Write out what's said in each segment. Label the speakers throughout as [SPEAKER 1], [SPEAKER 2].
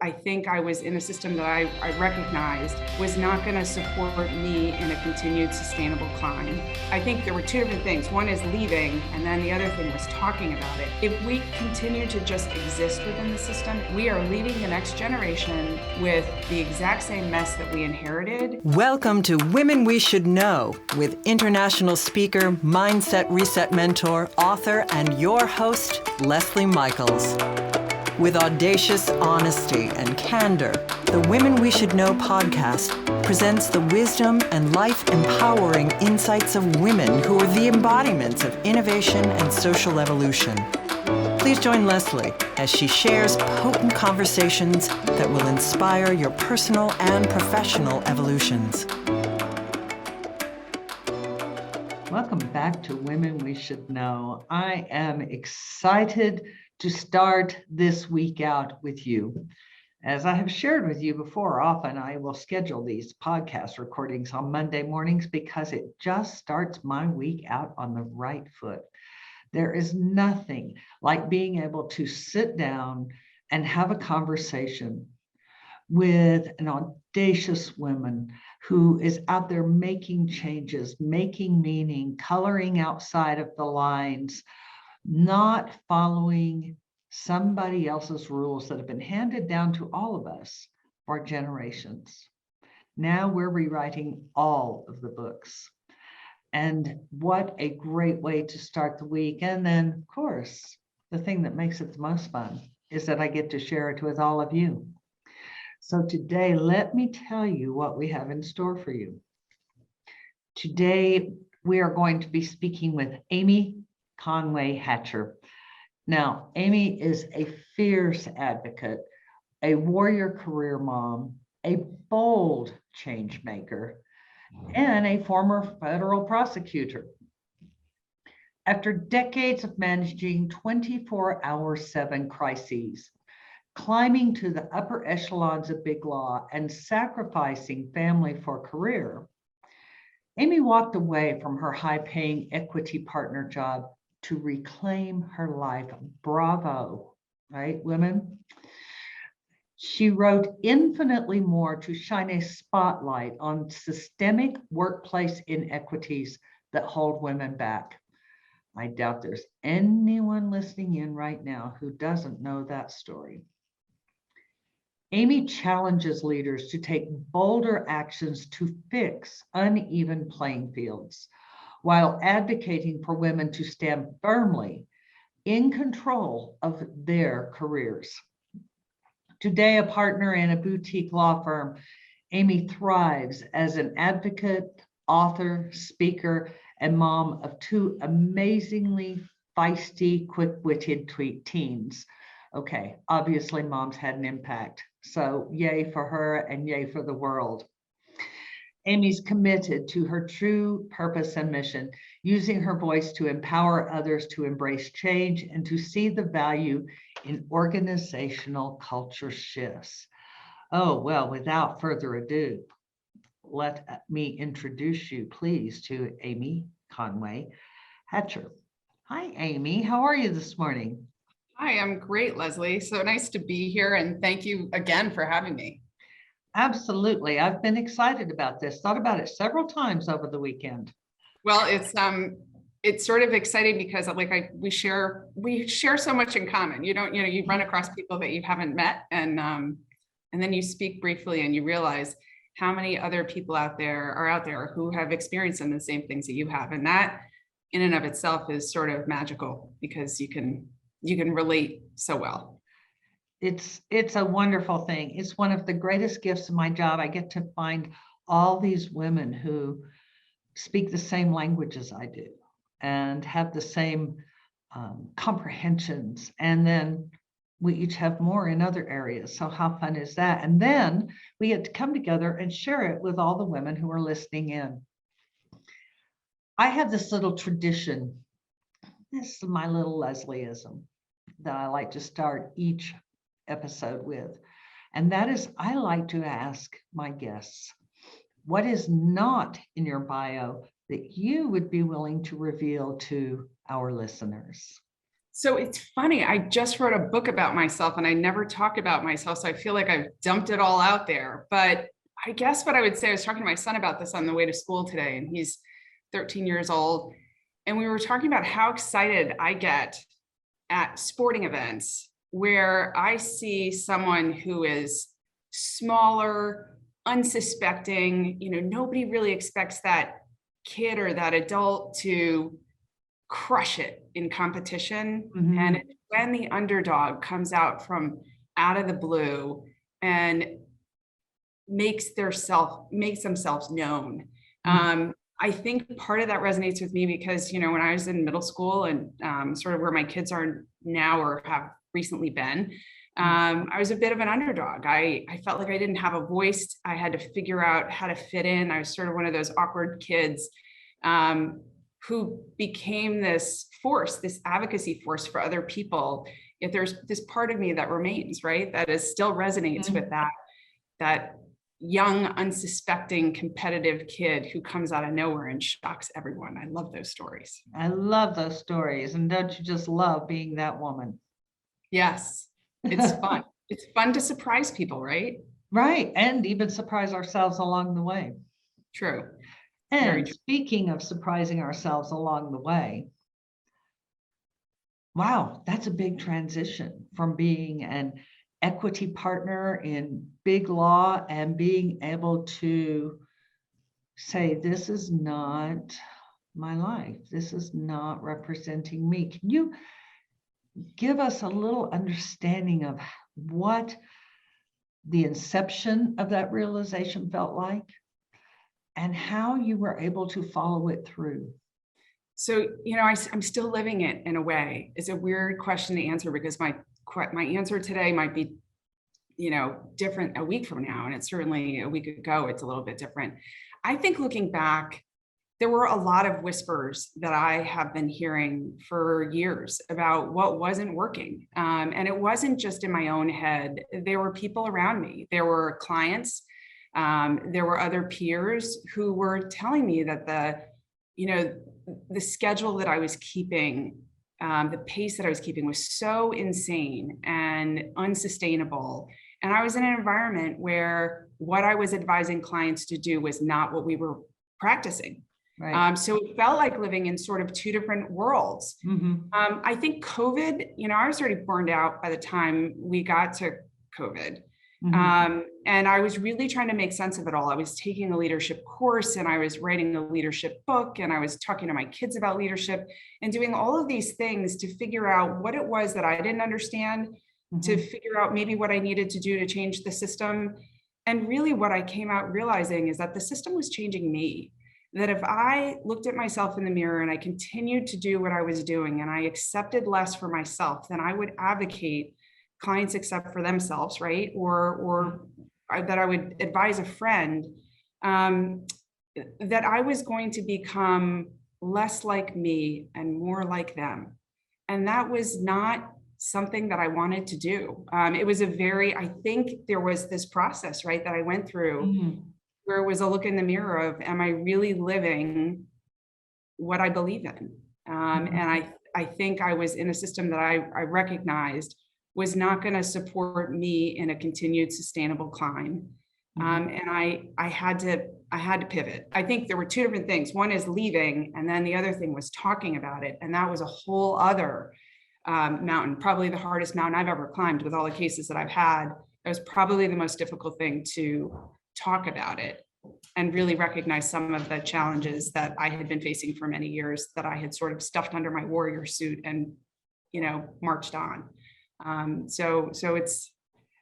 [SPEAKER 1] I think I was in a system that I recognized was not going to support me in a continued sustainable climb. I think there were two different things. One is leaving, and then the other thing was talking about it. If we continue to just exist within the system, we are leaving the next generation with the exact same mess that we inherited.
[SPEAKER 2] Welcome to Women We Should Know with international speaker, mindset reset mentor, author, and your host, Leslie Michaels. With audacious honesty and candor, the Women We Should Know podcast presents the wisdom and life-empowering insights of women who are the embodiments of innovation and social evolution. Please join Leslie as she shares potent conversations that will inspire your personal and professional evolutions. Welcome back to Women We Should Know. I am excited to start this week out with you. As I have shared with you before, often I will schedule these podcast recordings on Monday mornings because it just starts my week out on the right foot. There is nothing like being able to sit down and have a conversation with an audacious woman who is out there making changes, making meaning, coloring outside of the lines, not following somebody else's rules that have been handed down to all of us for generations. Now we're rewriting all of the books. And what a great way to start the week. And then, of course, the thing that makes it the most fun is that I get to share it with all of you. So today, let me tell you what we have in store for you. Today, we are going to be speaking with Amy Conway Hatcher. Now, Amy is a fierce advocate, a warrior career mom, a bold change maker, and a former federal prosecutor. After decades of managing 24/7 crises, climbing to the upper echelons of big law, and sacrificing family for career, Amy walked away from her high-paying equity partner job to reclaim her life. Bravo, right, women? She wrote infinitely more to shine a spotlight on systemic workplace inequities that hold women back. I doubt there's anyone listening in right now who doesn't know that story. Amy challenges leaders to take bolder actions to fix uneven playing fields, while advocating for women to stand firmly in control of their careers. Today, a partner in a boutique law firm, Amy thrives as an advocate, author, speaker, and mom of two amazingly feisty, quick-witted teens. Okay, obviously moms had an impact. So yay for her and yay for the world. Amy's committed to her true purpose and mission, using her voice to empower others to embrace change and to see the value in organizational culture shifts. Oh, well, without further ado, let me introduce you, please, to Amy Conway Hatcher. Hi, Amy. How are you this morning?
[SPEAKER 1] Hi, I'm great, Leslie. So nice to be here, and thank you again for having me.
[SPEAKER 2] Absolutely. I've been excited about this, thought about it several times over the weekend.
[SPEAKER 1] Well, it's sort of exciting because we share so much in common. You run across people that you haven't met, and then you speak briefly and you realize how many other people are out there who have experienced some of the same things that you have. And that in and of itself is sort of magical because you can relate so well.
[SPEAKER 2] It's a wonderful thing. It's one of the greatest gifts of my job. I get to find all these women who speak the same language as I do and have the same comprehensions. And then we each have more in other areas. So how fun is that? And then we get to come together and share it with all the women who are listening in. I have this little tradition. This is my little Leslieism that I like to start each episode with. And that is, I like to ask my guests, what is not in your bio that you would be willing to reveal to our listeners?
[SPEAKER 1] So it's funny. I just wrote a book about myself and I never talk about myself. So I feel like I've dumped it all out there. But I guess what I would say, I was talking to my son about this on the way to school today, and he's 13 years old. And we were talking about how excited I get at sporting events where I see someone who is smaller, unsuspecting, nobody really expects that kid or that adult to crush it in competition.
[SPEAKER 2] Mhm.
[SPEAKER 1] And when the underdog comes out from out of the blue and makes themselves known. I think part of that resonates with me because, when I was in middle school and sort of where my kids are now or have recently been, I was a bit of an underdog. I felt like I didn't have a voice. I had to figure out how to fit in. I was sort of one of those awkward kids who became this force, this advocacy force for other people. If there's this part of me that remains, right, that is still resonates with that young, unsuspecting, competitive kid who comes out of nowhere and shocks everyone. I love those stories.
[SPEAKER 2] I love those stories. And don't you just love being that woman?
[SPEAKER 1] Yes, it's fun. It's fun to surprise people, right?
[SPEAKER 2] Right. And even surprise ourselves along the way.
[SPEAKER 1] True.
[SPEAKER 2] And speaking of surprising ourselves along the way, wow, that's a big transition from being an equity partner in big law and being able to say, this is not my life. This is not representing me. Can you give us a little understanding of what the inception of that realization felt like and how you were able to follow it through?
[SPEAKER 1] So, I'm still living it in a way. It's a weird question to answer because my answer today might be, different a week from now. And it's certainly a week ago, it's a little bit different. I think looking back, there were a lot of whispers that I have been hearing for years about what wasn't working. And it wasn't just in my own head. There were people around me. There were clients. There were other peers who were telling me that the schedule that I was keeping, the pace that I was keeping was so insane and unsustainable. And I was in an environment where what I was advising clients to do was not what we were practicing.
[SPEAKER 2] Right.
[SPEAKER 1] So it felt like living in sort of two different worlds. I think COVID, I was already burned out by the time we got to COVID. And I was really trying to make sense of it all. I was taking a leadership course and I was writing a leadership book and I was talking to my kids about leadership and doing all of these things to figure out what it was that I didn't understand, to figure out maybe what I needed to do to change the system. And really what I came out realizing is that the system was changing me. That if I looked at myself in the mirror and I continued to do what I was doing and I accepted less for myself, then I would advocate clients accept for themselves, right? Or that I would advise a friend that I was going to become less like me and more like them. And that was not something that I wanted to do. It was I think there was this process, right, that I went through where it was a look in the mirror of, am I really living what I believe in? And I think I was in a system that I recognized was not going to support me in a continued sustainable climb. And I had to pivot. I think there were two different things. One is leaving, and then the other thing was talking about it. And that was a whole other mountain, probably the hardest mountain I've ever climbed with all the cases that I've had. It was probably the most difficult thing to talk about it and really recognize some of the challenges that I had been facing for many years that I had sort of stuffed under my warrior suit and, marched on. So it's,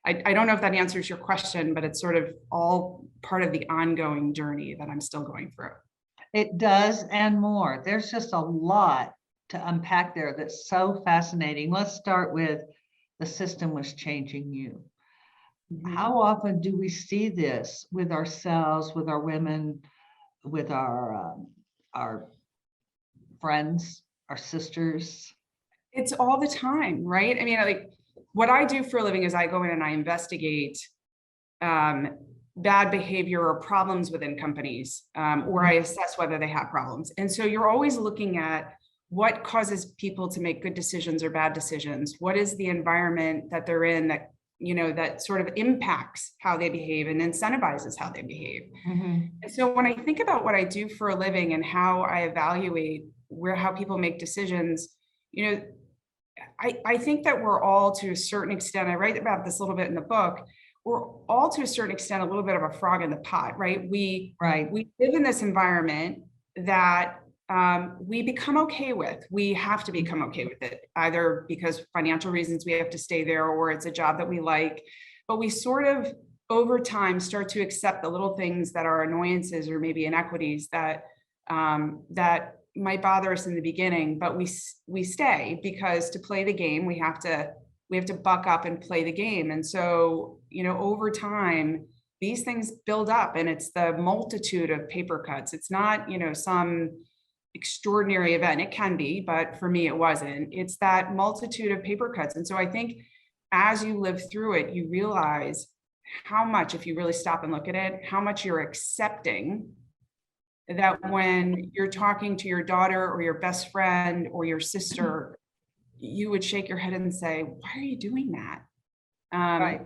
[SPEAKER 1] I don't know if that answers your question, but it's sort of all part of the ongoing journey that I'm still going through.
[SPEAKER 2] It does, and more. There's just a lot to unpack there that's so fascinating. Let's start with the system was changing you. How often do we see this with ourselves, with our women, with our friends, our sisters?
[SPEAKER 1] It's all the time, right? I mean, like what I do for a living is I go in and I investigate bad behavior or problems within companies, or I assess whether they have problems. And so you're always looking at what causes people to make good decisions or bad decisions? What is the environment that they're in that, that sort of impacts how they behave and incentivizes how they behave?
[SPEAKER 2] Mhm.
[SPEAKER 1] And so when I think about what I do for a living and how I evaluate how people make decisions, I think that we're all, to a certain extent, I write about this a little bit in the book, we're all, to a certain extent, a little bit of a frog in the pot, right?
[SPEAKER 2] Right.
[SPEAKER 1] We live in this environment that we become okay with. We have to become okay with it, either because financial reasons we have to stay there, or it's a job that we like. But we sort of, over time, start to accept the little things that are annoyances or maybe inequities that that might bother us in the beginning, but we stay, because to play the game, we have to buck up and play the game. And so, over time, these things build up, and it's the multitude of paper cuts. It's not, some extraordinary event. It can be, but for me, it wasn't. It's that multitude of paper cuts. And so I think as you live through it, you realize how much, if you really stop and look at it, how much you're accepting, that when you're talking to your daughter or your best friend or your sister, you would shake your head and say, why are you doing that?
[SPEAKER 2] Right.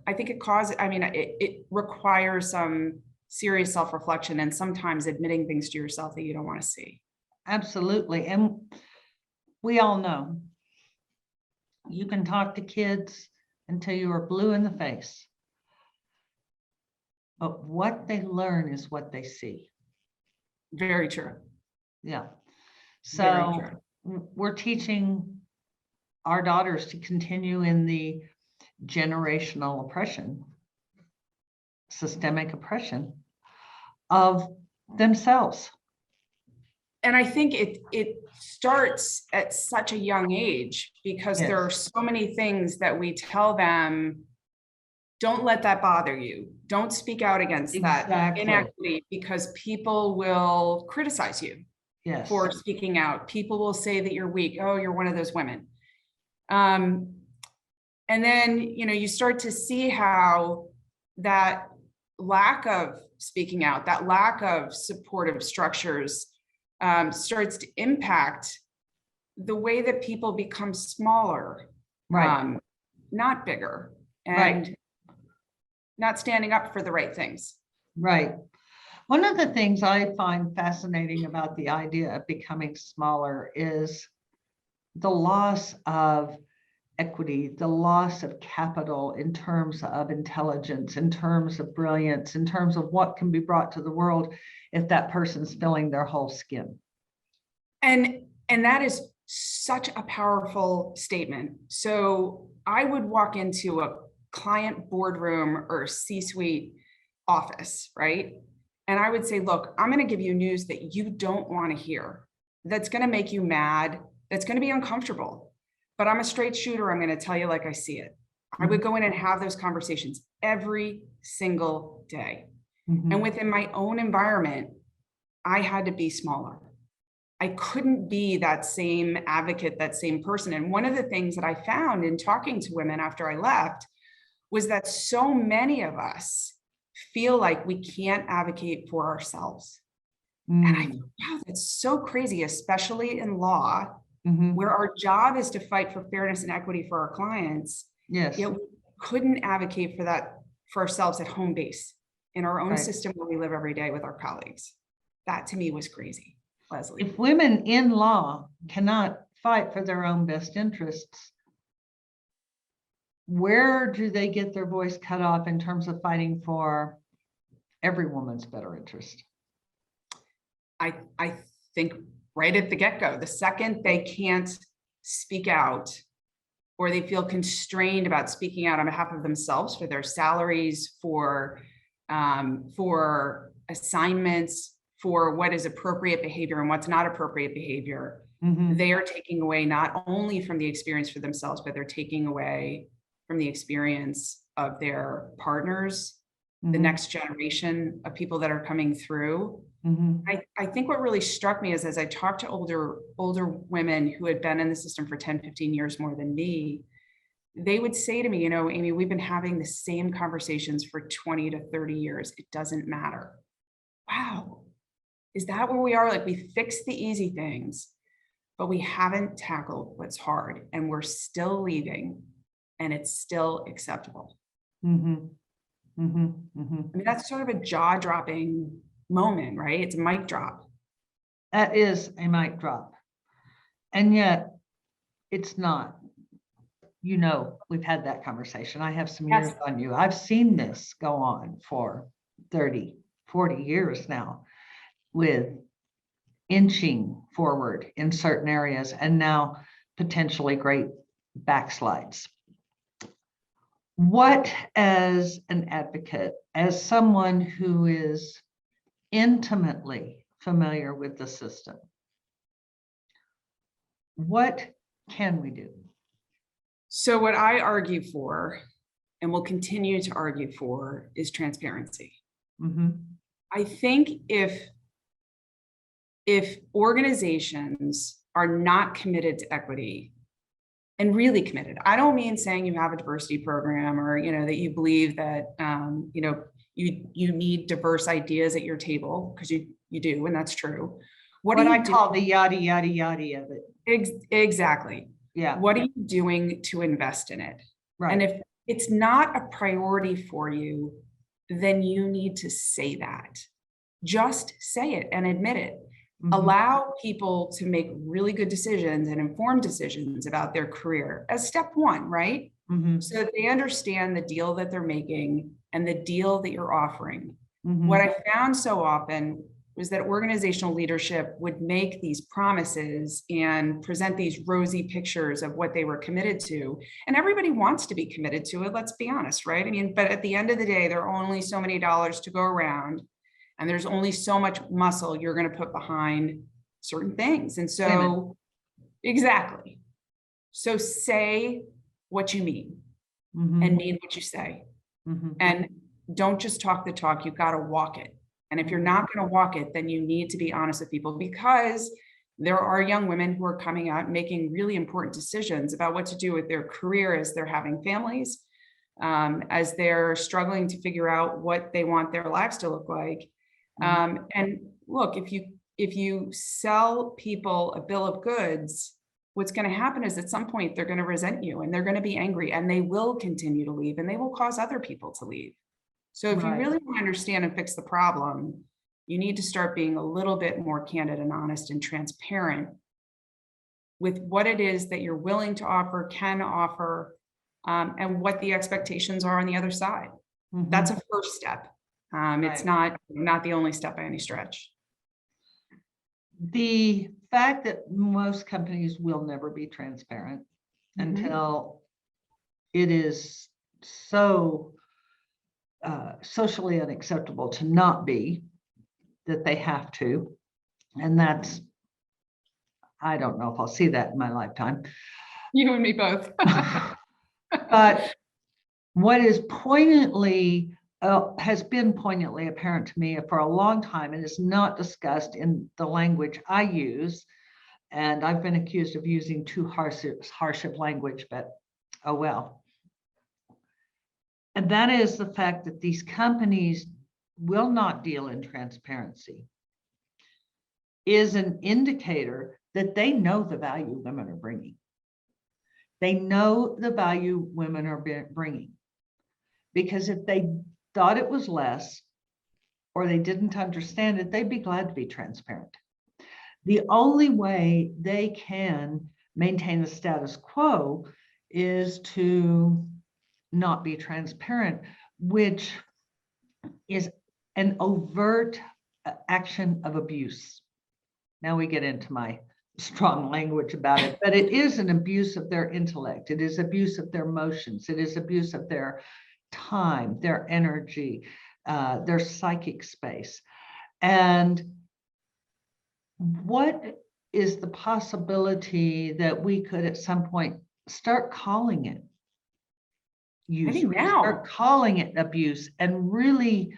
[SPEAKER 1] I think it requires some serious self-reflection, and sometimes admitting things to yourself that you don't want to see.
[SPEAKER 2] Absolutely. And we all know you can talk to kids until you are blue in the face, but what they learn is what they see.
[SPEAKER 1] Very true.
[SPEAKER 2] Yeah.
[SPEAKER 1] Very
[SPEAKER 2] So
[SPEAKER 1] true.
[SPEAKER 2] we're teaching our daughters to continue in the generational oppression, systemic oppression of themselves.
[SPEAKER 1] And I think it starts at such a young age, because there are
[SPEAKER 2] Yes.
[SPEAKER 1] so many things that we tell them, don't let that bother you. Don't speak out against that
[SPEAKER 2] Exactly.
[SPEAKER 1] inequity, because people will criticize you
[SPEAKER 2] Yes.
[SPEAKER 1] for speaking out. People will say that you're weak. Oh, you're one of those women. And then, you start to see how that lack of speaking out, that lack of supportive structures, starts to impact the way that people become smaller,
[SPEAKER 2] Right.
[SPEAKER 1] not bigger, and
[SPEAKER 2] Right.
[SPEAKER 1] not standing up for the right things.
[SPEAKER 2] Right. One of the things I find fascinating about the idea of becoming smaller is the loss of equity, the loss of capital in terms of intelligence, in terms of brilliance, in terms of what can be brought to the world if that person's filling their whole skin.
[SPEAKER 1] And that is such a powerful statement. So I would walk into a client boardroom or C-suite office, right? And I would say, look, I'm going to give you news that you don't want to hear, that's going to make you mad, that's going to be uncomfortable. But I'm a straight shooter. I'm going to tell you like I see it. I would go in and have those conversations every single day.
[SPEAKER 2] Mhm.
[SPEAKER 1] And within my own environment, I had to be smaller. I couldn't be that same advocate, that same person. And one of the things that I found in talking to women after I left was that so many of us feel like we can't advocate for ourselves. And I thought, wow, that's so crazy, especially in law, where our job is to fight for fairness and equity for our clients.
[SPEAKER 2] Yes.
[SPEAKER 1] Yet we couldn't advocate for that for ourselves at home base, in our own
[SPEAKER 2] Right.
[SPEAKER 1] system where we live every day with our colleagues. That to me was crazy, Leslie.
[SPEAKER 2] If women in law cannot fight for their own best interests, where do they get their voice cut off in terms of fighting for every woman's better interest?
[SPEAKER 1] I think right at the get-go, the second they can't speak out, or they feel constrained about speaking out on behalf of themselves, for their salaries, for assignments, for what is appropriate behavior and what's not appropriate behavior, they are taking away not only from the experience for themselves, but they're taking away from the experience of their partners, the next generation of people that are coming through. I think what really struck me is, as I talked to older women who had been in the system for 10, 15 years more than me, they would say to me, Amy, we've been having the same conversations for 20 to 30 years. It doesn't matter. Wow. Is that where we are? Like, we fixed the easy things, but we haven't tackled what's hard, and we're still leaving, and it's still acceptable.
[SPEAKER 2] Mhm. Mhm. Mhm.
[SPEAKER 1] I mean, that's sort of a jaw-dropping moment, right? It's a mic drop.
[SPEAKER 2] That is a mic drop. And yet it's not. You know, we've had that conversation. I have some years
[SPEAKER 1] Yes.
[SPEAKER 2] on you. I've seen this go on for 30, 40 years now with inching forward in certain areas and now potentially great backslides. What, as an advocate, as someone who is intimately familiar with the system, what can we do?
[SPEAKER 1] So what I argue for, and will continue to argue for, is transparency.
[SPEAKER 2] Mhm.
[SPEAKER 1] I think if organizations are not committed to equity, and really committed, I don't mean saying you have a diversity program, or that you believe that you need diverse ideas at your table, because you do, and that's true. What
[SPEAKER 2] What
[SPEAKER 1] are
[SPEAKER 2] I
[SPEAKER 1] you
[SPEAKER 2] call the yada, yada, yada of it.
[SPEAKER 1] Exactly.
[SPEAKER 2] Yeah,
[SPEAKER 1] What are you doing to invest in it? And
[SPEAKER 2] right.
[SPEAKER 1] if it's not a priority for you, then you need to say that. Just say it and admit it.
[SPEAKER 2] Mhm.
[SPEAKER 1] Allow people to make really good decisions and informed decisions about their career as step one, right?
[SPEAKER 2] Mhm.
[SPEAKER 1] So that they understand the deal that they're making and the deal that you're offering.
[SPEAKER 2] Mhm.
[SPEAKER 1] What I found so often was that organizational leadership would make these promises and present these rosy pictures of what they were committed to. And everybody wants to be committed to it, let's be honest, right? I mean, but at the end of the day, there are only so many dollars to go around, and there's only so much muscle you're going to put behind certain things. And so, exactly. So say what you mean
[SPEAKER 2] Mhm.
[SPEAKER 1] and mean what you say.
[SPEAKER 2] Mhm.
[SPEAKER 1] And don't just talk the talk, you've got to walk it. And if you're not going to walk it, then you need to be honest with people, because there are young women who are coming out and making really important decisions about what to do with their career as they're having families, as they're struggling to figure out what they want their lives to look like. And look, if you sell people a bill of goods, what's going to happen is at some point they're going to resent you, and they're going to be angry, and they will continue to leave, and they will cause other people to leave. So if you
[SPEAKER 2] Right.
[SPEAKER 1] really want to understand and fix the problem, you need to start being a little bit more candid and honest and transparent with what it is that you're willing to offer, can offer, and what the expectations are on the other side.
[SPEAKER 2] Mhm.
[SPEAKER 1] That's a first step. It's
[SPEAKER 2] Right.
[SPEAKER 1] not the only step by any stretch.
[SPEAKER 2] The fact that most companies will never be transparent
[SPEAKER 1] Mhm.
[SPEAKER 2] until it is so socially unacceptable to not be, that they have to. And that's, I don't know if I'll see that in my lifetime.
[SPEAKER 1] You and me both.
[SPEAKER 2] But what is poignantly has been poignantly apparent to me for a long time, and is not discussed in the language I use, and I've been accused of using too harsh of language, but oh well. And that is the fact that these companies will not deal in transparency is an indicator that they know the value women are bringing. They know the value women are bringing. Because if they thought it was less, or they didn't understand it, they'd be glad to be transparent. The only way they can maintain the status quo is to not be transparent, which is an overt action of abuse. Now we get into my strong language about it, but it is an abuse of their intellect. It is abuse of their emotions. It is abuse of their time, their energy, their psychic space. And what is the possibility that we could at some point start calling it
[SPEAKER 1] I think
[SPEAKER 2] usury,
[SPEAKER 1] now.
[SPEAKER 2] start calling it abuse, and really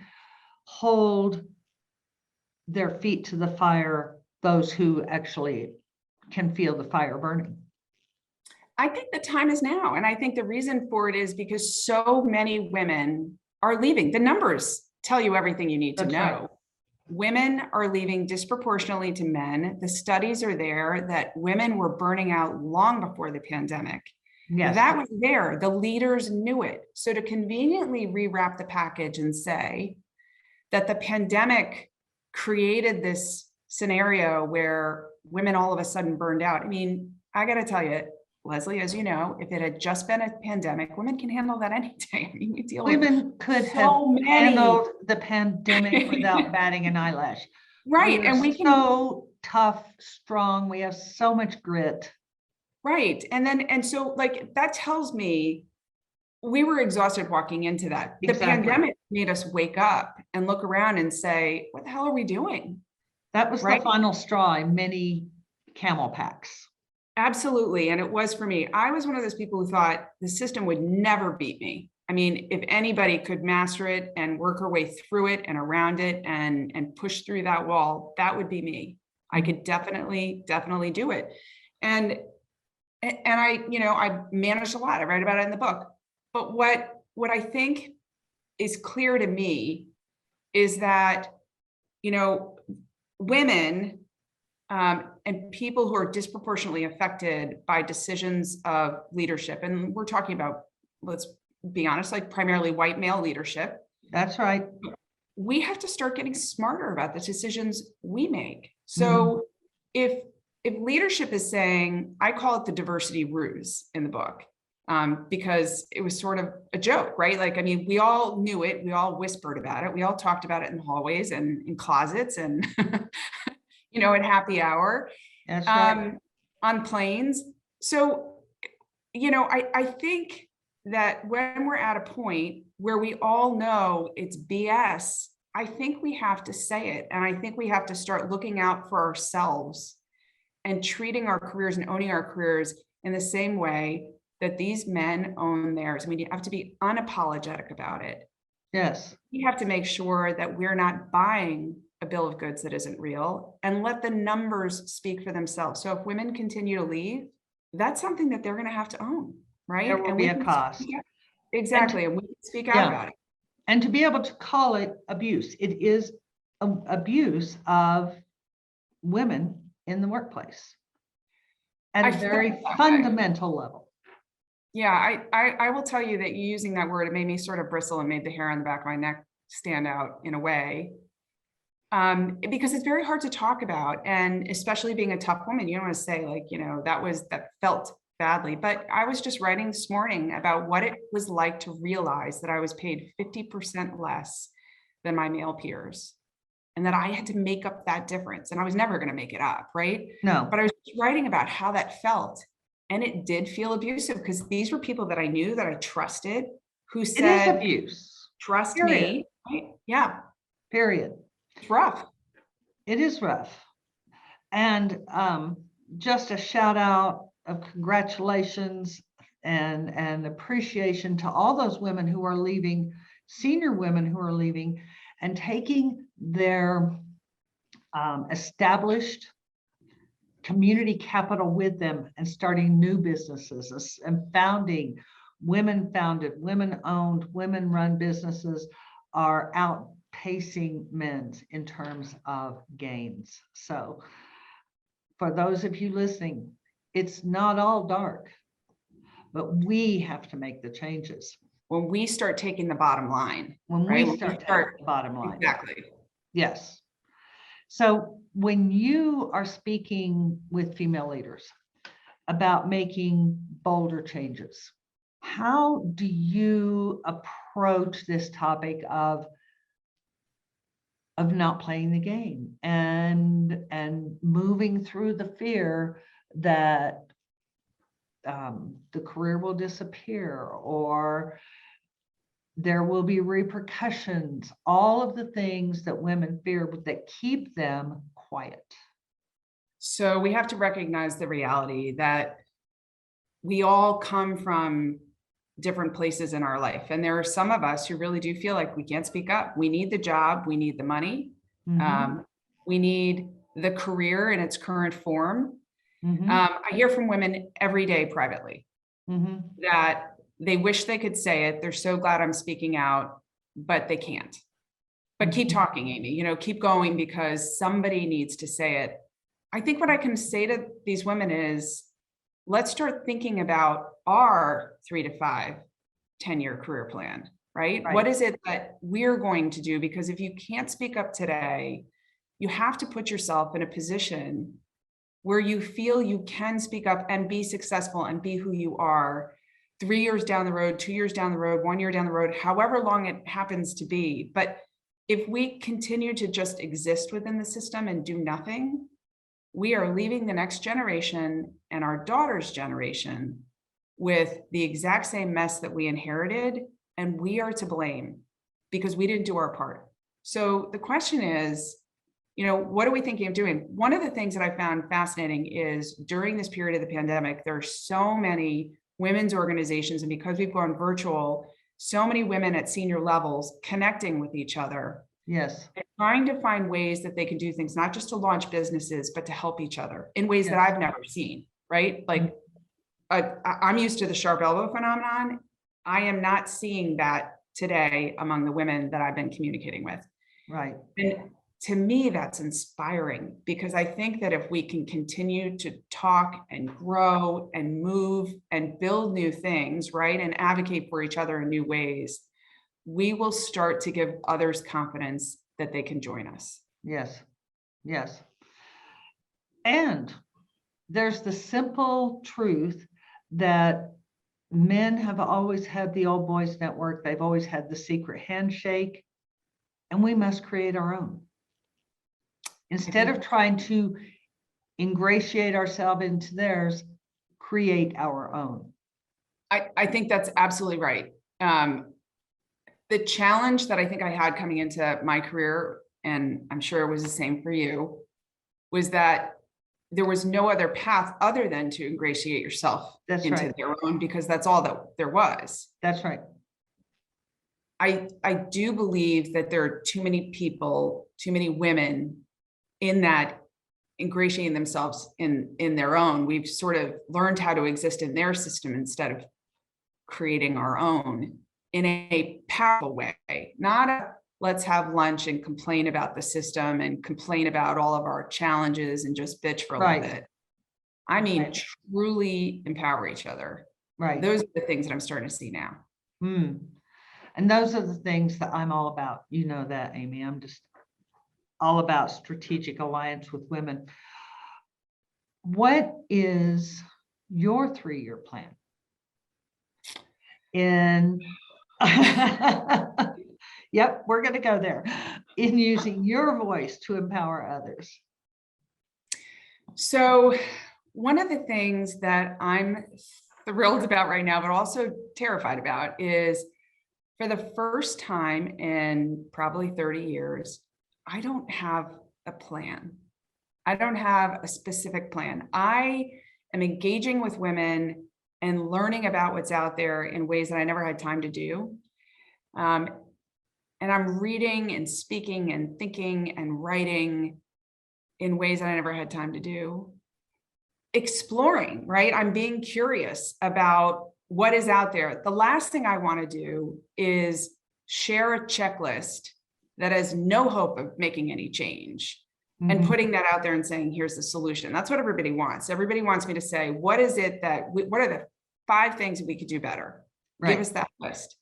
[SPEAKER 2] hold their feet to the fire, those who actually can feel the fire burning?
[SPEAKER 1] I think the time is now. And I think the reason for it is because so many women are leaving. The numbers tell you everything you need to
[SPEAKER 2] That's
[SPEAKER 1] know.
[SPEAKER 2] right.
[SPEAKER 1] women are leaving disproportionately to men. The studies are there that women were burning out long before the pandemic.
[SPEAKER 2] Yes.
[SPEAKER 1] That was there. The leaders knew it. So to conveniently rewrap the package and say that the pandemic created this scenario where women all of a sudden burned out. I mean, I got to tell you, Leslie, as you know, if it had just been a pandemic, women can handle that any day. I mean, we deal with
[SPEAKER 2] Women could
[SPEAKER 1] so
[SPEAKER 2] have
[SPEAKER 1] many.
[SPEAKER 2] handled the pandemic without batting an eyelash.
[SPEAKER 1] Right.
[SPEAKER 2] We are
[SPEAKER 1] And we can,
[SPEAKER 2] so tough, strong. We have so much grit.
[SPEAKER 1] right. And so like, that tells me we were exhausted walking into that. The
[SPEAKER 2] Exactly.
[SPEAKER 1] pandemic made us wake up and look around and say, what the hell are we doing?
[SPEAKER 2] That was
[SPEAKER 1] Right.
[SPEAKER 2] the final straw in many camel packs.
[SPEAKER 1] Absolutely. And it was for me. I was one of those people who thought the system would never beat me. I mean, if anybody could master it and work her way through it and around it and push through that wall, that would be me. I could definitely do it. And I, I managed a lot. I write about it in the book. But what I think is clear to me is that, women and people who are disproportionately affected by decisions of leadership, and we're talking about, let's be honest, like primarily white male leadership.
[SPEAKER 2] That's right.
[SPEAKER 1] We have to start getting smarter about the decisions we make. So if leadership is saying, I call it the diversity ruse in the book, because it was sort of a joke, right? Like, I mean, we all knew it. We all whispered about it. We all talked about it in hallways and in closets and, at happy hour.
[SPEAKER 2] That's right.
[SPEAKER 1] On planes. So, I think that when we're at a point where we all know it's BS, I think we have to say it. And I think we have to start looking out for ourselves and treating our careers and owning our careers in the same way that these men own theirs. I mean, you have to be unapologetic about it.
[SPEAKER 2] Yes.
[SPEAKER 1] You have to make sure that we're not buying a bill of goods that isn't real and let the numbers speak for themselves. So if women continue to leave, that's something that they're going to have to own, right?
[SPEAKER 2] There will be a cost.
[SPEAKER 1] Exactly. And we can speak out about it.
[SPEAKER 2] And to be able to call it abuse, it is abuse of women in the workplace at a very fundamental level.
[SPEAKER 1] Yeah, I will tell you that using that word, it made me sort of bristle and made the hair on the back of my neck stand out in a way. Because it's very hard to talk about, and especially being a tough woman, you don't want to say like, that felt badly, but I was just writing this morning about what it was like to realize that I was paid 50% less than my male peers and that I had to make up that difference. And I was never going to make it up, right?
[SPEAKER 2] No.
[SPEAKER 1] But I was writing about how that felt. And it did feel abusive because these were people that I knew, that I trusted, who said,
[SPEAKER 2] it is abuse.
[SPEAKER 1] Trust
[SPEAKER 2] Period.
[SPEAKER 1] me. Right? Yeah.
[SPEAKER 2] Period.
[SPEAKER 1] It's rough.
[SPEAKER 2] It is rough. And just a shout out of congratulations and appreciation to all those women who are leaving, senior women who are leaving and taking their established community capital with them and starting new businesses and founding women-founded, women-owned, women-run businesses are outpacing men in terms of gains. So for those of you listening, it's not all dark, but we have to make the changes.
[SPEAKER 1] When we start taking the bottom line.
[SPEAKER 2] When
[SPEAKER 1] right?
[SPEAKER 2] we start taking the bottom line.
[SPEAKER 1] Exactly.
[SPEAKER 2] Yes. So when you are speaking with female leaders about making bolder changes, how do you approach this topic of not playing the game and moving through the fear that the career will disappear or there will be repercussions, all of the things that women fear, but that keep them quiet?
[SPEAKER 1] So we have to recognize the reality that we all come from different places in our life. And there are some of us who really do feel like we can't speak up. We need the job, we need the money, we need the career in its current form. I hear from women every day privately that they wish they could say it. They're so glad I'm speaking out, but they can't. But keep talking, Amy, keep going, because somebody needs to say it. I think what I can say to these women is, let's start thinking about our 3 to 5, 10-year career plan, right?
[SPEAKER 2] Right.
[SPEAKER 1] What is it that we're going to do? Because if you can't speak up today, you have to put yourself in a position where you feel you can speak up and be successful and be who you are 3 years down the road, 2 years down the road, 1 year down the road, however long it happens to be. But if we continue to just exist within the system and do nothing, we are leaving the next generation and our daughter's generation with the exact same mess that we inherited, and we are to blame because we didn't do our part. So the question is, what are we thinking of doing? One of the things that I found fascinating is during this period of the pandemic, there are so many women's organizations, and because we've gone virtual, so many women at senior levels connecting with each other.
[SPEAKER 2] Yes.
[SPEAKER 1] And trying to find ways that they can do things, not just to launch businesses, but to help each other in ways that I've never seen, right? Like I'm used to the sharp elbow phenomenon. I am not seeing that today among the women that I've been communicating with.
[SPEAKER 2] Right.
[SPEAKER 1] And to me, that's inspiring, because I think that if we can continue to talk and grow and move and build new things, right, and advocate for each other in new ways, we will start to give others confidence that they can join us.
[SPEAKER 2] Yes. Yes. And there's the simple truth that men have always had the old boys network. They've always had the secret handshake, and we must create our own. Instead of trying to ingratiate ourselves into theirs, create our own.
[SPEAKER 1] I think that's absolutely right. The challenge that I think I had coming into my career, and I'm sure it was the same for you, was that there was no other path other than to ingratiate yourself into their own, because that's all that there was.
[SPEAKER 2] That's right.
[SPEAKER 1] I do believe that there are too many people, too many women in that ingratiating themselves in their own. We've sort of learned how to exist in their system instead of creating our own in a powerful way, not a let's have lunch and complain about the system and complain about all of our challenges and just bitch for a little bit. I mean, truly empower each other.
[SPEAKER 2] Right.
[SPEAKER 1] Those are the things that I'm starting to see now.
[SPEAKER 2] And those are the things that I'm all about. You know that, Amy. I'm just all about strategic alliance with women. What is your 3-year plan? Yep, we're going to go there. In using your voice to empower others.
[SPEAKER 1] So one of the things that I'm thrilled about right now, but also terrified about, is for the first time in probably 30 years, I don't have a plan. I don't have a specific plan. I am engaging with women and learning about what's out there in ways that I never had time to do. And I'm reading and speaking and thinking and writing in ways that I never had time to do. Exploring, right? I'm being curious about what is out there. The last thing I want to do is share a checklist that has no hope of making any change and putting that out there and saying, here's the solution. That's what everybody wants. Everybody wants me to say, what is it that what are the 5 things that we could do better? Give us that list.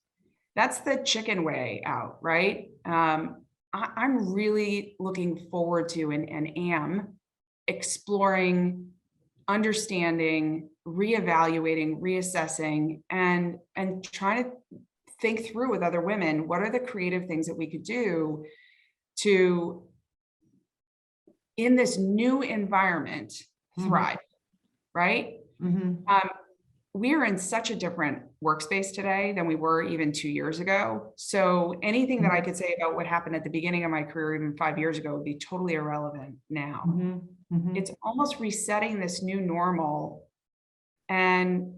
[SPEAKER 1] That's the chicken way out, right? I'm really looking forward to and am exploring, understanding, reevaluating, reassessing, and trying to think through with other women, what are the creative things that we could do to, in this new environment, thrive, right? We are in such a different workspace today than we were even 2 years ago. So anything that I could say about what happened at the beginning of my career, even 5 years ago, would be totally irrelevant now. It's almost resetting this new normal and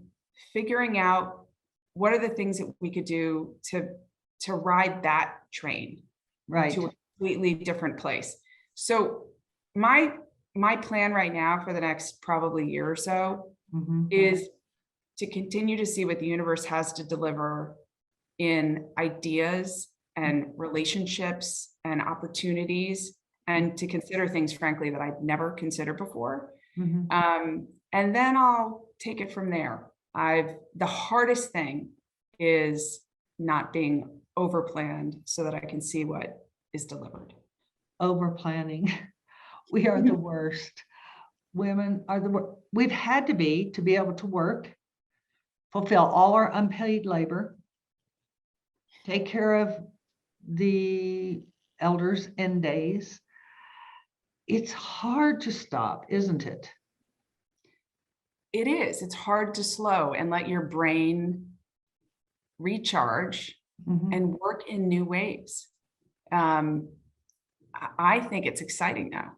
[SPEAKER 1] figuring out what are the things that we could do to ride that train to a completely different place. So my plan right now for the next probably year or so is to continue to see what the universe has to deliver in ideas and relationships and opportunities and to consider things, frankly, that I'd never considered before. And then I'll take it from there. The hardest thing is not being over planned so that I can see what is delivered.
[SPEAKER 2] Over planning. We are the worst. Women are the worst. We've had to be able to work, fulfill all our unpaid labor, take care of the elders' end days. It's hard to stop, isn't it?
[SPEAKER 1] It is. It's hard to slow and let your brain recharge and work in new ways. I think it's exciting now,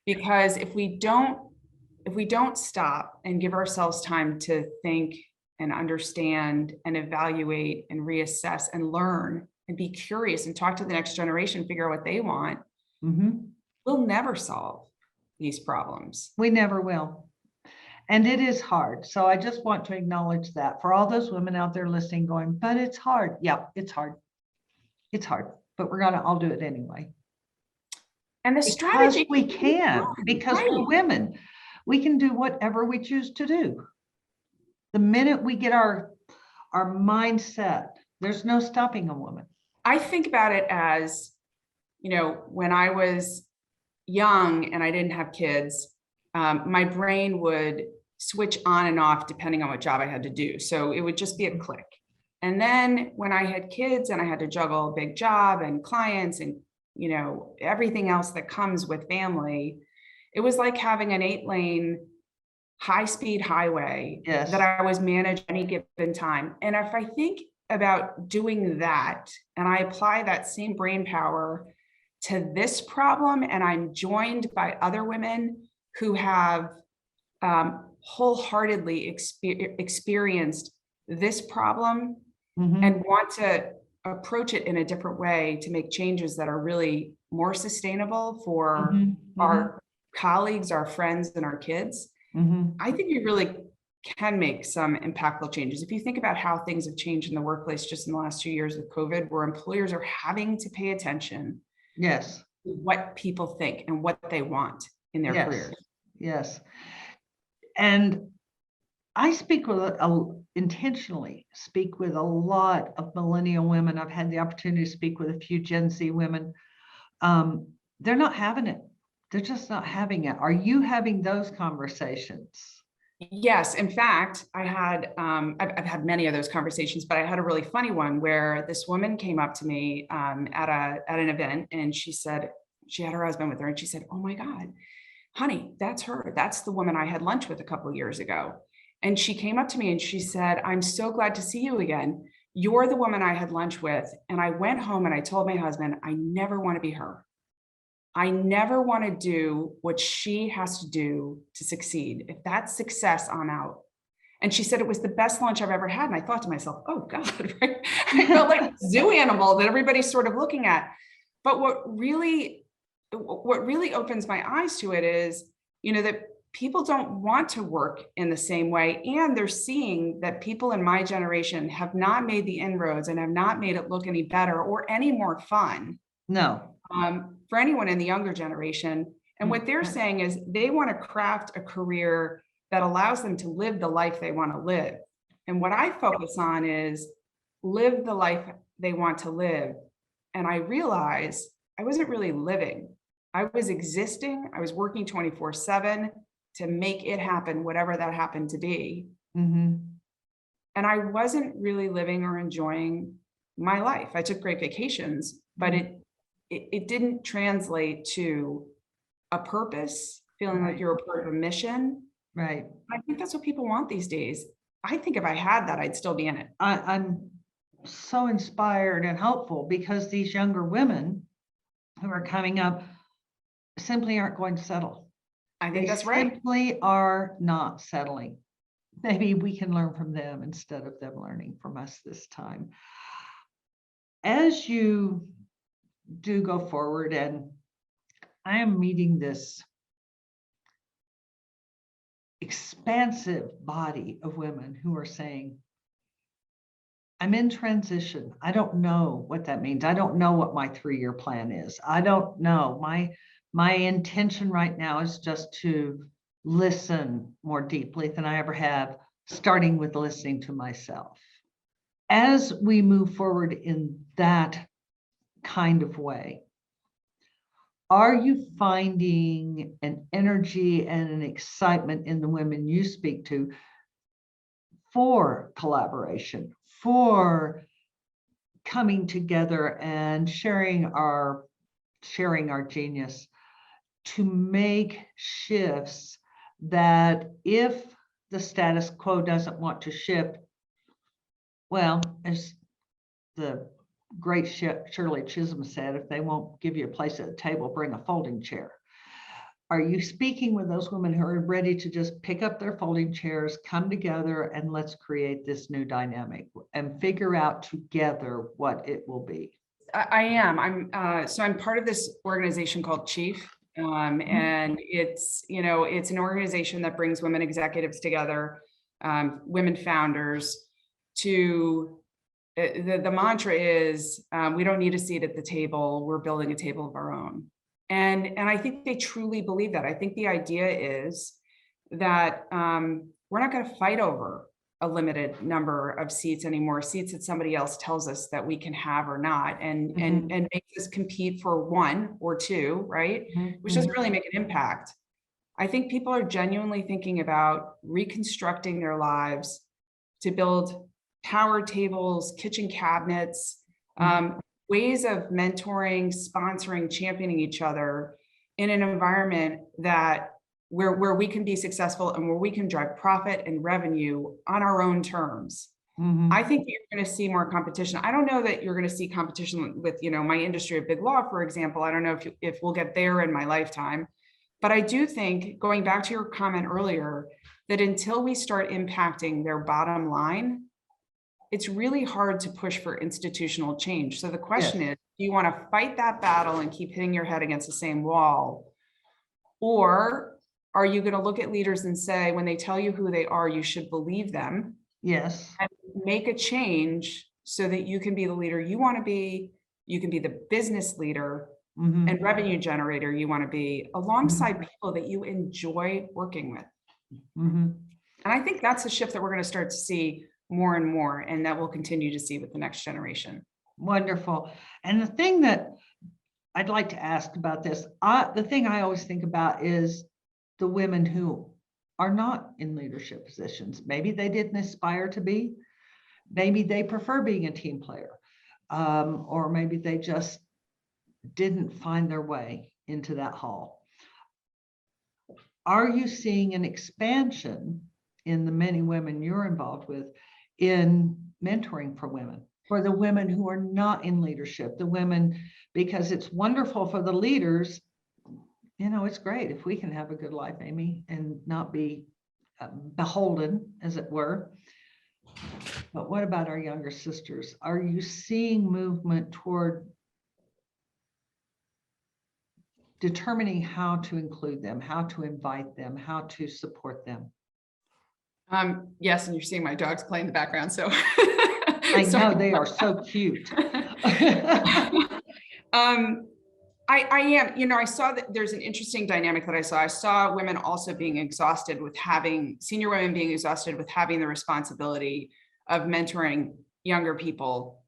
[SPEAKER 1] because if we don't stop and give ourselves time to think and understand and evaluate and reassess and learn and be curious and talk to the next generation, figure out what they want, we'll never solve these problems.
[SPEAKER 2] We never will. And it is hard. So I just want to acknowledge that for all those women out there listening going, but it's hard. Yeah, it's hard. It's hard, but we're going to all do it anyway.
[SPEAKER 1] And the strategy,
[SPEAKER 2] we can, because
[SPEAKER 1] right.
[SPEAKER 2] we're women, we can do whatever we choose to do. The minute we get our mindset, there's no stopping a woman.
[SPEAKER 1] I think about it as, when I was young and I didn't have kids, my brain would switch on and off depending on what job I had to do. So it would just be a click. And then when I had kids and I had to juggle a big job and clients and, everything else that comes with family, it was like having an 8-lane high-speed highway that I was managing at any given time. And if I think about doing that and I apply that same brain power to this problem, and I'm joined by other women who have wholeheartedly experienced this problem and want to approach it in a different way to make changes that are really more sustainable for our colleagues, our friends, and our kids, I think we really can make some impactful changes. If you think about how things have changed in the workplace just in the last 2 years with COVID, where employers are having to pay attention to what people think and what they want in their careers.
[SPEAKER 2] Yes. And I intentionally speak with a lot of millennial women. I've had the opportunity to speak with a few Gen Z women. They're not having it. They're just not having it. Are you having those conversations?
[SPEAKER 1] Yes. In fact, I've had many of those conversations, but I had a really funny one where this woman came up to me at an event, and she said, she had her husband with her, and she said, "Oh my God, honey, that's her. That's the woman I had lunch with a couple of years ago." And she came up to me and she said, "I'm so glad to see you again. You're the woman I had lunch with. And I went home and I told my husband, I never want to be her. I never want to do what she has to do to succeed. If that's success, I'm out." And she said it was the best lunch I've ever had. And I thought to myself, oh God, right? I felt like a zoo animal that everybody's sort of looking at. But what really opens my eyes to it is, that people don't want to work in the same way. And they're seeing that people in my generation have not made the inroads and have not made it look any better or any more fun.
[SPEAKER 2] No.
[SPEAKER 1] For anyone in the younger generation. And what they're saying is they want to craft a career that allows them to live the life they want to live. And what I focus on is live the life they want to live. And I realized I wasn't really living. I was existing. I was working 24/7 to make it happen, whatever that happened to be. And I wasn't really living or enjoying my life. I took great vacations, but it didn't translate to a purpose, feeling like you're a part of a mission.
[SPEAKER 2] Right.
[SPEAKER 1] I think that's what people want these days. I think if I had that, I'd still be in it.
[SPEAKER 2] I'm so inspired and hopeful because these younger women who are coming up simply aren't going to settle.
[SPEAKER 1] I think that's right.
[SPEAKER 2] Simply are not settling. Maybe we can learn from them instead of them learning from us this time. As you do go forward, and I am meeting this expansive body of women who are saying, I'm in transition. I don't know what that means. I don't know what my 3-year plan is. I don't know. My intention right now is just to listen more deeply than I ever have, starting with listening to myself. As we move forward in that kind of way, are you finding an energy and an excitement in the women you speak to for collaboration, for coming together and sharing our genius to make shifts that, if the status quo doesn't want to shift, well, as the great Shirley Chisholm said, if they won't give you a place at the table, bring a folding chair. Are you speaking with those women who are ready to just pick up their folding chairs, come together, and let's create this new dynamic and figure out together what it will be?
[SPEAKER 1] I am. I'm part of this organization called Chief. And it's an organization that brings women executives together, women founders to the mantra is, we don't need a seat at the table. We're building a table of our own. And I think they truly believe that. I think the idea is that we're not going to fight over a limited number of seats anymore, seats that somebody else tells us that we can have or not, and makes us compete for 1 or 2, right? Which doesn't really make an impact. I think people are genuinely thinking about reconstructing their lives to build power tables, kitchen cabinets, ways of mentoring, sponsoring, championing each other in an environment that where we can be successful and where we can drive profit and revenue on our own terms. I think you're going to see more competition. I don't know that you're going to see competition with, my industry of big law, for example. I don't know if we'll get there in my lifetime, but I do think, going back to your comment earlier, that until we start impacting their bottom line, it's really hard to push for institutional change. So the question is, do you want to fight that battle and keep hitting your head against the same wall? Or are you going to look at leaders and say, when they tell you who they are, you should believe them?
[SPEAKER 2] Yes.
[SPEAKER 1] And make a change so that you can be the leader you want to be. You can be the business leader and revenue generator you want to be, alongside people that you enjoy working with. And I think that's a shift that we're going to start to see more and more, and that we'll continue to see with the next generation.
[SPEAKER 2] Wonderful. And the thing that I'd like to ask about this, the thing I always think about is the women who are not in leadership positions. Maybe they didn't aspire to be, maybe they prefer being a team player, or maybe they just didn't find their way into that hall. Are you seeing an expansion in the many women you're involved with in mentoring for women, for the women who are not in leadership, the women, because it's wonderful for the leaders. It's great if we can have a good life, Amy, and not be beholden, as it were. But what about our younger sisters? Are you seeing movement toward determining how to include them, how to invite them, how to support them?
[SPEAKER 1] Yes, and you're seeing my dogs play in the background, so
[SPEAKER 2] I know they are so cute.
[SPEAKER 1] I am, I saw that there's an interesting dynamic that I saw. I saw women also being exhausted with senior women being exhausted with having the responsibility of mentoring younger people.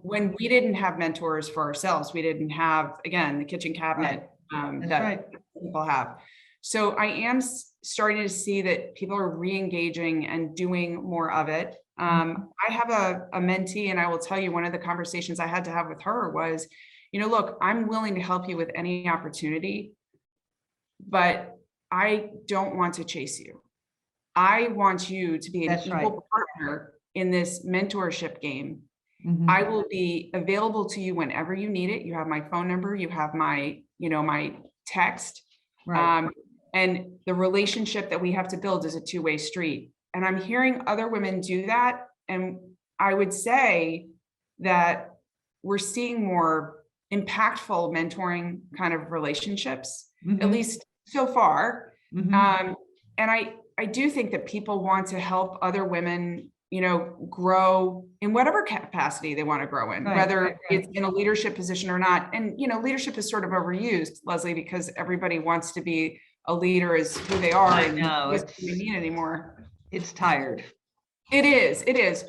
[SPEAKER 1] When we didn't have mentors for ourselves, we didn't have, again, the kitchen cabinet that people have. So I am starting to see that people are re-engaging and doing more of it. I have a mentee, and I will tell you, one of the conversations I had to have with her was, look, I'm willing to help you with any opportunity, but I don't want to chase you. I want you to be an equal partner in this mentorship game. I will be available to you whenever you need it. You have my phone number, you have my, my text. And the relationship that we have to build is a two-way street. And I'm hearing other women do that. And I would say that we're seeing more impactful mentoring kind of relationships, at least so far. And I do think that people want to help other women grow in whatever capacity they want to grow in,
[SPEAKER 2] Right,
[SPEAKER 1] whether
[SPEAKER 2] right, right.
[SPEAKER 1] it's in a leadership position or not. And, leadership is sort of overused, Leslie, because everybody wants to be a leader as who they are.
[SPEAKER 2] I
[SPEAKER 1] And
[SPEAKER 2] know,
[SPEAKER 1] what do we mean anymore?
[SPEAKER 2] it's tired.
[SPEAKER 1] It is.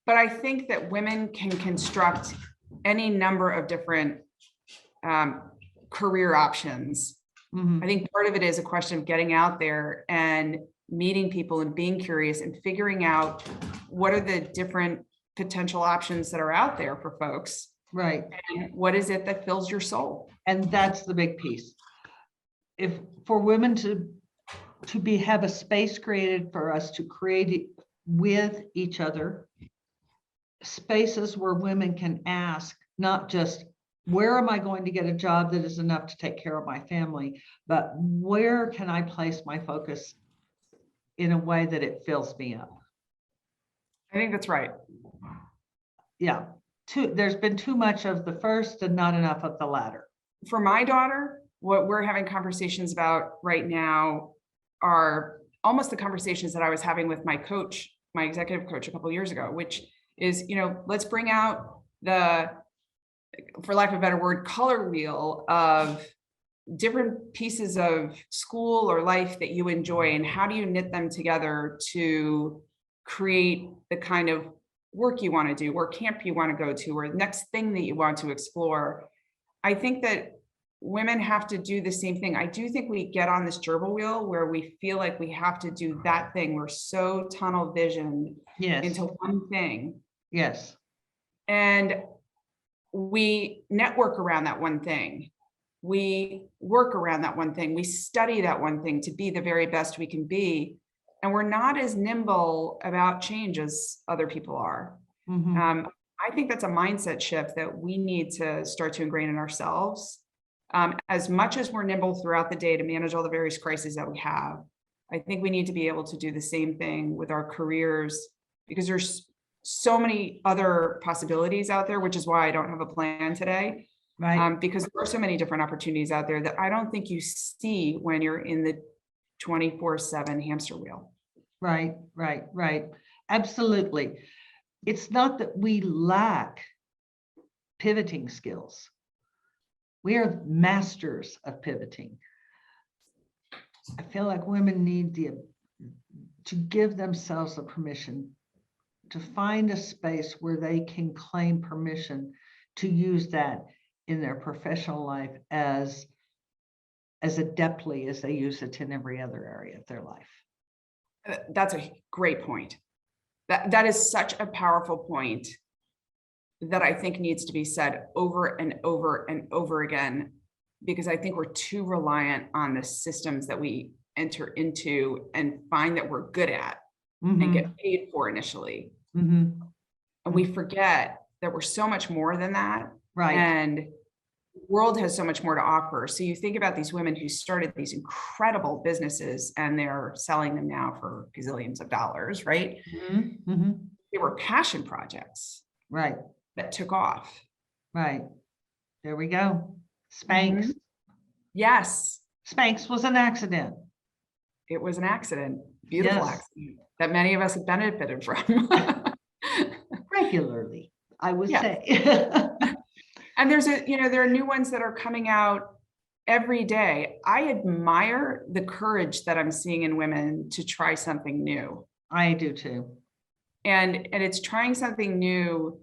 [SPEAKER 1] But I think that women can construct any number of different career options.
[SPEAKER 2] Mhm.
[SPEAKER 1] I think part of it is a question of getting out there and meeting people and being curious and figuring out what are the different potential options that are out there for folks.
[SPEAKER 2] Right.
[SPEAKER 1] And what is it that fills your soul?
[SPEAKER 2] And that's the big piece. If for women to have a space created for us to create it with each other, spaces where women can ask, not just where am I going to get a job that is enough to take care of my family, but where can I place my focus in a way that it fills me up?
[SPEAKER 1] I think that's right.
[SPEAKER 2] Yeah. There's been too much of the first and not enough of the latter.
[SPEAKER 1] For my daughter, what we're having conversations about right now are almost the conversations that I was having with my coach, my executive coach a couple of years ago, which is, let's bring out the, for lack of a better word, color wheel of different pieces of school or life that you enjoy, and how do you knit them together to create the kind of work you want to do, or camp you want to go to, or next thing that you want to explore. I think that women have to do the same thing. I do think we get on this gerbil wheel where we feel like we have to do that thing. We're so tunnel visioned into one thing.
[SPEAKER 2] Yes.
[SPEAKER 1] And we network around that one thing. We work around that one thing. We study that one thing to be the very best we can be. And we're not as nimble about change as other people are.
[SPEAKER 2] Mm-hmm.
[SPEAKER 1] I think that's a mindset shift that we need to start to ingrain in ourselves. As much as we're nimble throughout the day to manage all the various crises that we have, I think we need to be able to do the same thing with our careers, because there's so many other possibilities out there, which is why I don't have a plan today.
[SPEAKER 2] Right.
[SPEAKER 1] Because there are so many different opportunities out there that I don't think you see when you're in the 24/7 hamster wheel.
[SPEAKER 2] Right. Absolutely. It's not that we lack pivoting skills. We are masters of pivoting. I feel like women need to give themselves the permission to find a space where they can claim permission to use that in their professional life as adeptly as they use it in every other area of their life.
[SPEAKER 1] That's a great point. That is such a powerful point that I think needs to be said over and over and over again, because I think we're too reliant on the systems that we enter into and find that we're good at and get paid for initially. And we forget that we're so much more than that.
[SPEAKER 2] Right.
[SPEAKER 1] And the world has so much more to offer. So you think about these women who started these incredible businesses and they're selling them now for gazillions of dollars, right? They were passion projects.
[SPEAKER 2] Right.
[SPEAKER 1] That took off.
[SPEAKER 2] Right. There we go. Spanx.
[SPEAKER 1] Yes.
[SPEAKER 2] Spanx was an accident.
[SPEAKER 1] It was an accident. Beautiful accident that many of us have benefited from.
[SPEAKER 2] Regularly, I would say.
[SPEAKER 1] And there are new ones that are coming out every day. I admire the courage that I'm seeing in women to try something new.
[SPEAKER 2] I do too.
[SPEAKER 1] And it's trying something new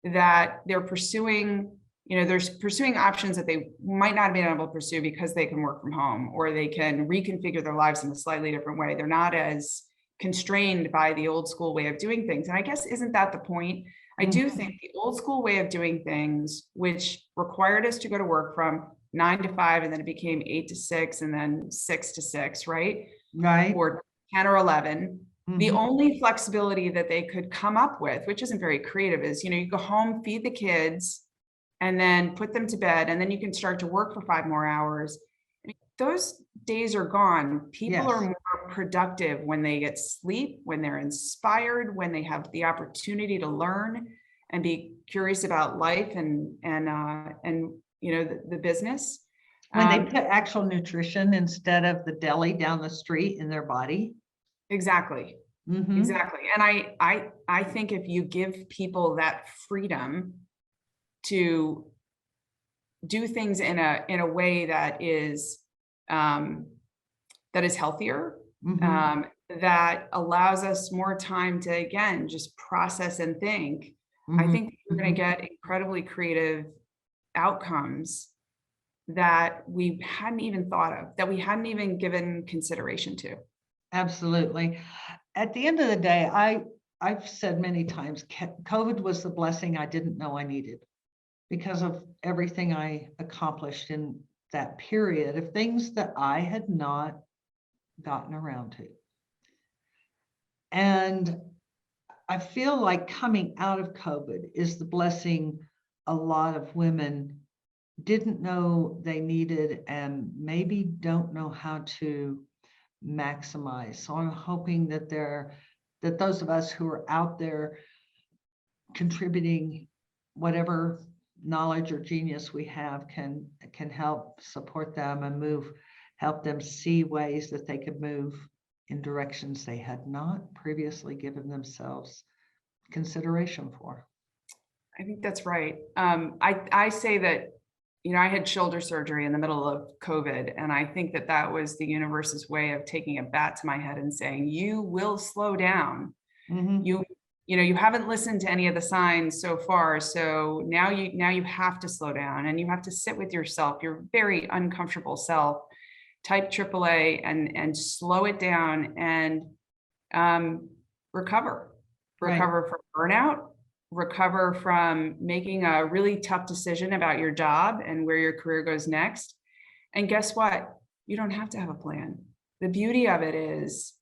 [SPEAKER 1] that they're pursuing, they're pursuing options that they might not have been able to pursue because they can work from home, or they can reconfigure their lives in a slightly different way. They're not as constrained by the old school way of doing things. And I guess, isn't that the point? I do think the old school way of doing things, which required us to go to work from 9 to 5, and then it became 8 to 6, and then 6 to 6, right?
[SPEAKER 2] Right.
[SPEAKER 1] Or 10 or 11. The only flexibility that they could come up with, which isn't very creative, is, you go home, feed the kids, and then put them to bed, and then you can start to work for 5 more hours. I mean, those days are gone. People are more productive when they get sleep, when they're inspired, when they have the opportunity to learn and be curious about life and the business.
[SPEAKER 2] When they put actual nutrition instead of the deli down the street in their body.
[SPEAKER 1] Exactly. Exactly. And I I think if you give people that freedom to do things in a way that is healthier,
[SPEAKER 2] Mhm,
[SPEAKER 1] that allows us more time to, again, just process and think, I
[SPEAKER 2] mhm,
[SPEAKER 1] think we're going to
[SPEAKER 2] mhm.
[SPEAKER 1] get incredibly creative outcomes that we hadn't even thought of, that we hadn't even given consideration to.
[SPEAKER 2] Absolutely. At the end of the day, I've said many times, COVID was the blessing I didn't know I needed because of everything I accomplished in that period of things that I had not gotten around to. And I feel like coming out of COVID is the blessing a lot of women didn't know they needed and maybe don't know how to maximize. So I'm hoping that that those of us who are out there contributing whatever knowledge or genius we have can help support them and help them see ways that they could move in directions they had not previously given themselves consideration for.
[SPEAKER 1] I think that's right. I say that, I had shoulder surgery in the middle of COVID, and I think that that was the universe's way of taking a bat to my head and saying, you will slow down.
[SPEAKER 2] Mhm.
[SPEAKER 1] You, you haven't listened to any of the signs so far. So now you have to slow down and you have to sit with yourself, your very uncomfortable self, type AAA and slow it down and um, recover,
[SPEAKER 2] Right.
[SPEAKER 1] recover from burnout, recover from making a really tough decision about your job and where your career goes next. And guess what? You don't have to have a plan. The beauty of it is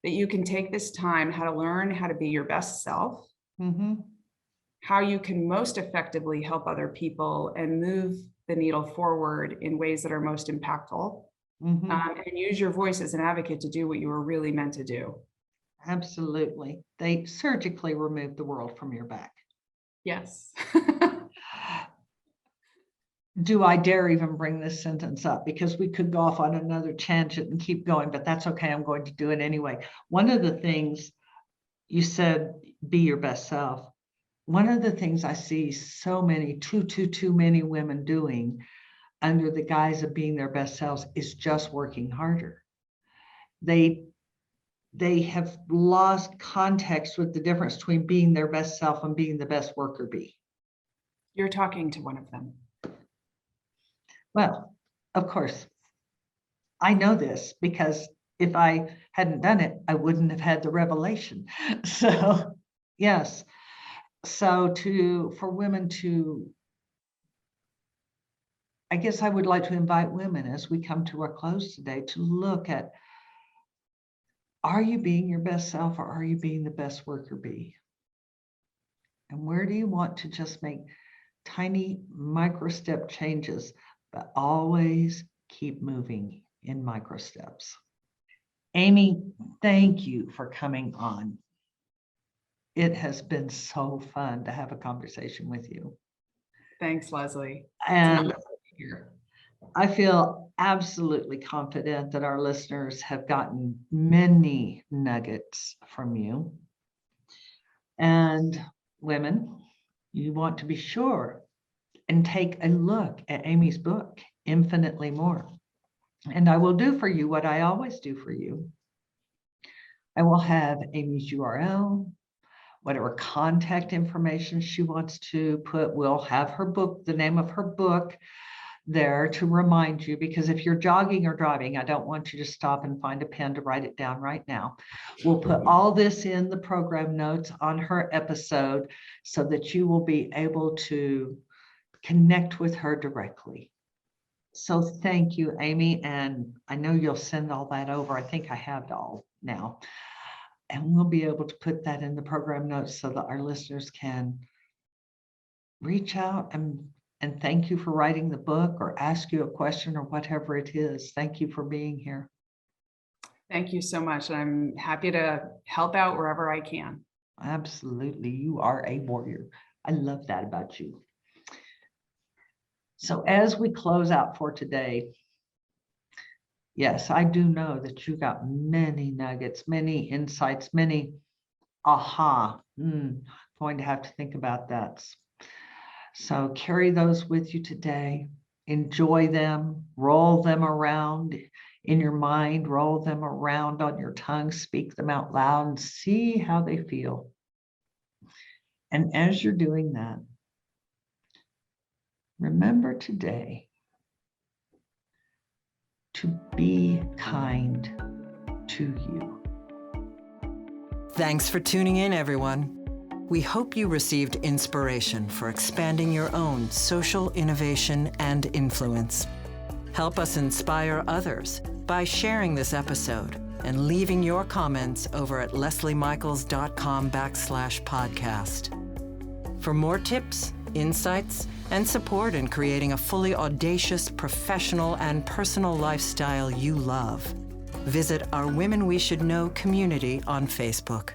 [SPEAKER 1] that you can take this time how to learn how to be your best self,
[SPEAKER 2] Mhm.
[SPEAKER 1] how you can most effectively help other people and move the needle forward in ways that are most impactful,
[SPEAKER 2] Mhm.
[SPEAKER 1] and use your voice as an advocate to do what you were really meant to do.
[SPEAKER 2] Absolutely. They surgically removed the world from your back.
[SPEAKER 1] Yes.
[SPEAKER 2] Do I dare even bring this sentence up? Because we could go off on another tangent and keep going, but that's okay. I'm going to do it anyway. One of the things you said, be your best self. One of the things I see so many, too many women doing under the guise of being their best selves is just working harder. They they have lost context with the difference between being their best self and being the best worker bee.
[SPEAKER 1] You're talking to one of them.
[SPEAKER 2] Well, of course, I know this because if I hadn't done it, I wouldn't have had the revelation. So, yes. So for women to, I guess I would like to invite women as we come to our close today to look at, are you being your best self or are you being the best worker bee? And where do you want to just make tiny micro step changes, but always keep moving in micro steps? Amy, thank you for coming on. It has been so fun to have a conversation with you.
[SPEAKER 1] Thanks, Leslie. It's an honor
[SPEAKER 2] And
[SPEAKER 1] to be here.
[SPEAKER 2] I feel absolutely confident that our listeners have gotten many nuggets from you. And women, you want to be sure and take a look at Amy's book, Infinitely More. And I will do for you what I always do for you. I will have Amy's URL, whatever contact information she wants to put. We'll have her book, the name of her book there to remind you, because if you're jogging or driving, I don't want you to stop and find a pen to write it down right now. We'll put all this in the program notes on her episode so that you will be able to connect with her directly. So thank you, Amy. And I know you'll send all that over. I think I have it all now. And we'll be able to put that in the program notes so that our listeners can reach out and thank you for writing the book or ask you a question or whatever it is. Thank you for being here.
[SPEAKER 1] Thank you so much. And I'm happy to help out wherever I can.
[SPEAKER 2] Absolutely. You are a warrior. I love that about you. So as we close out for today, yes, I do know that you got many nuggets, many insights, many aha, going to have to think about that. So carry those with you today. Enjoy them, roll them around in your mind, roll them around on your tongue, speak them out loud, and see how they feel. And as you're doing that, remember today to be kind to you.
[SPEAKER 3] Thanks for tuning in, everyone. We hope you received inspiration for expanding your own social innovation and influence. Help us inspire others by sharing this episode and leaving your comments over at lesliemichaels.com/podcast. For more tips, insights, and support in creating a fully audacious, professional, and personal lifestyle you love, visit our Women We Should Know community on Facebook.